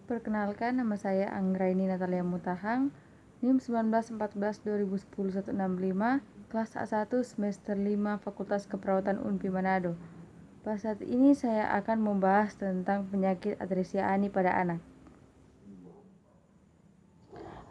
Perkenalkan, nama saya Anggraini Natalia Mutahang, NIM 1914-2010-165, kelas A1 semester 5 Fakultas Keperawatan UNPI Manado. Pada saat ini saya akan membahas tentang penyakit atresia ani pada anak.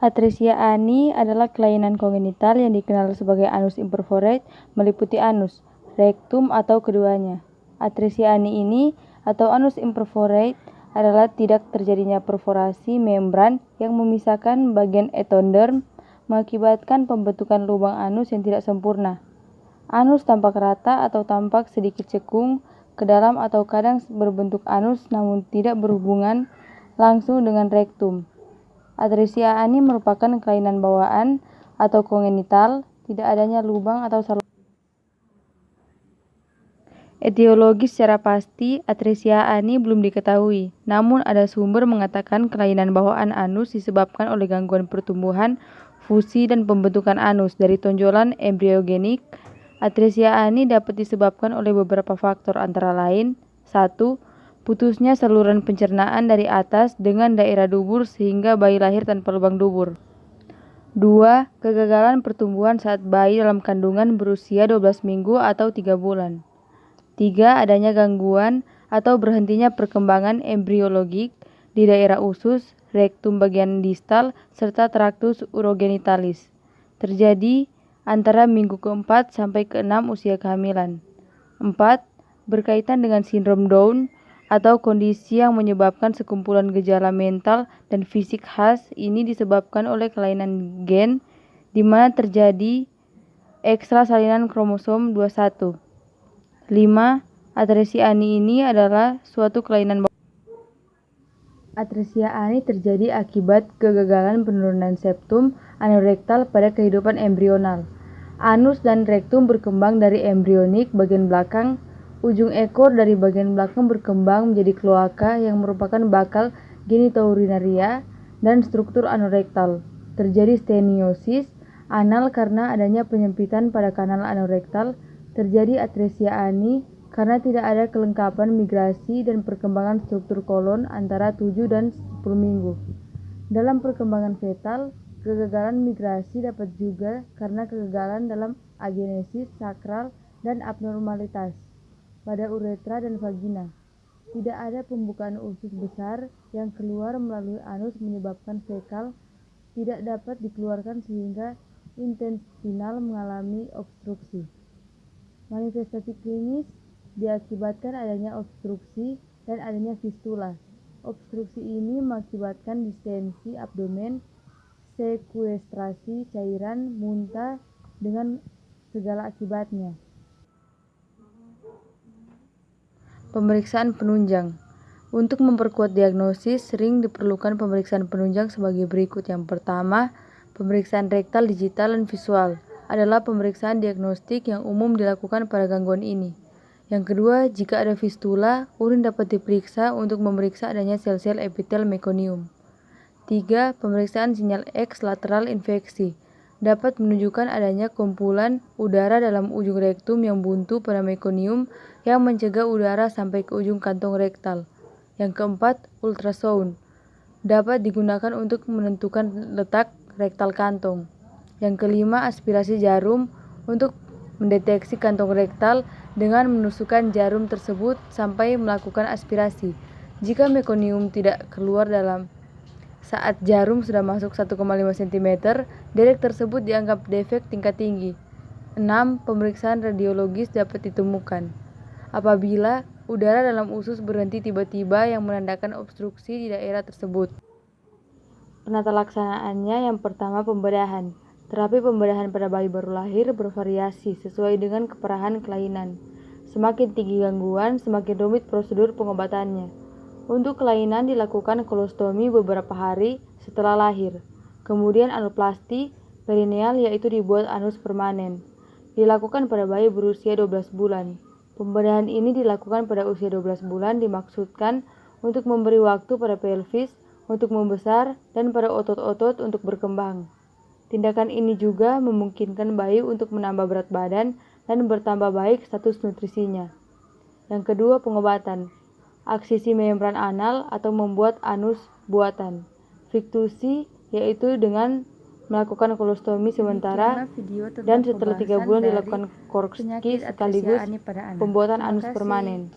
Atresia ani adalah kelainan kongenital yang dikenal sebagai anus imperforate, meliputi anus, rektum atau keduanya. Atresia ani ini atau anus imperforate adalah tidak terjadinya perforasi membran yang memisahkan bagian endoderm, mengakibatkan pembentukan lubang anus yang tidak sempurna. Anus tampak rata atau tampak sedikit cekung ke dalam atau kadang berbentuk anus namun tidak berhubungan langsung dengan rektum. Atresia ani merupakan kelainan bawaan atau kongenital, tidak adanya lubang atau saluran. Etiologis secara pasti, atresia ani belum diketahui, namun ada sumber mengatakan kelainan bawaan anus disebabkan oleh gangguan pertumbuhan, fusi, dan pembentukan anus dari tonjolan embriogenik. Atresia ani dapat disebabkan oleh beberapa faktor antara lain: 1. Putusnya saluran pencernaan dari atas dengan daerah dubur sehingga bayi lahir tanpa lubang dubur. 2. Kegagalan pertumbuhan saat bayi dalam kandungan berusia 12 minggu atau 3 bulan. 3. Adanya gangguan atau berhentinya perkembangan embriologik di daerah usus, rektum bagian distal, serta traktus urogenitalis. Terjadi antara minggu ke-4 sampai ke-6 usia kehamilan. 4. Berkaitan dengan sindrom Down atau kondisi yang menyebabkan sekumpulan gejala mental dan fisik khas. Ini disebabkan oleh kelainan gen di mana terjadi ekstrasalinan kromosom 21. 5. Atresia ani ini adalah suatu kelainan bawaan. Atresia ani terjadi akibat kegagalan penurunan septum anorektal pada kehidupan embrional. Anus dan rektum berkembang dari embrionik bagian belakang. Ujung ekor dari bagian belakang berkembang menjadi kloaka yang merupakan bakal genitourinaria dan struktur anorektal. Terjadi steniosis anal karena adanya penyempitan pada kanal anorektal. Terjadi atresia ani karena tidak ada kelengkapan migrasi dan perkembangan struktur kolon antara 7 dan 10 minggu. Dalam perkembangan fetal, kegagalan migrasi dapat juga karena kegagalan dalam agenesis sakral dan abnormalitas pada uretra dan vagina. Tidak ada pembukaan usus besar yang keluar melalui anus menyebabkan fekal tidak dapat dikeluarkan sehingga intestinal mengalami obstruksi. Manifestasi klinis diakibatkan adanya obstruksi dan adanya fistula. Obstruksi ini mengakibatkan distensi abdomen, sekuestrasi cairan, muntah dengan segala akibatnya. Pemeriksaan penunjang. Untuk memperkuat diagnosis, sering diperlukan pemeriksaan penunjang sebagai berikut. Yang pertama, pemeriksaan rektal digital dan visual adalah pemeriksaan diagnostik yang umum dilakukan pada gangguan ini. Yang kedua, jika ada fistula, urin dapat diperiksa untuk memeriksa adanya sel-sel epitel mekonium. 3. Pemeriksaan sinyal X lateral infeksi dapat menunjukkan adanya kumpulan udara dalam ujung rektum yang buntu pada mekonium yang mencegah udara sampai ke ujung kantong rektal. Yang keempat, ultrasound dapat digunakan untuk menentukan letak rektal kantong. Yang kelima, aspirasi jarum untuk mendeteksi kantong rektal dengan menusukkan jarum tersebut sampai melakukan aspirasi. Jika mekonium tidak keluar dalam saat jarum sudah masuk 1,5 cm, defek tersebut dianggap defek tingkat tinggi. 6. Pemeriksaan radiologis dapat ditemukan apabila udara dalam usus berhenti tiba-tiba yang menandakan obstruksi di daerah tersebut. Penata laksanaannya, yang pertama, pembedahan. Terapi pembedahan pada bayi baru lahir bervariasi sesuai dengan keparahan kelainan. Semakin tinggi gangguan, semakin rumit prosedur pengobatannya. Untuk kelainan dilakukan kolostomi beberapa hari setelah lahir. Kemudian anuplasti perineal, yaitu dibuat anus permanen. Dilakukan pada bayi berusia 12 bulan. Pembedahan ini dilakukan pada usia 12 bulan dimaksudkan untuk memberi waktu pada pelvis untuk membesar dan pada otot-otot untuk berkembang. Tindakan ini juga memungkinkan bayi untuk menambah berat badan dan bertambah baik status nutrisinya. Yang kedua, pengobatan. Aksisi membran anal atau membuat anus buatan. Fiktusi yaitu dengan melakukan kolostomi sementara dan setelah 3 bulan dilakukan korski sekaligus pembuatan anus permanen.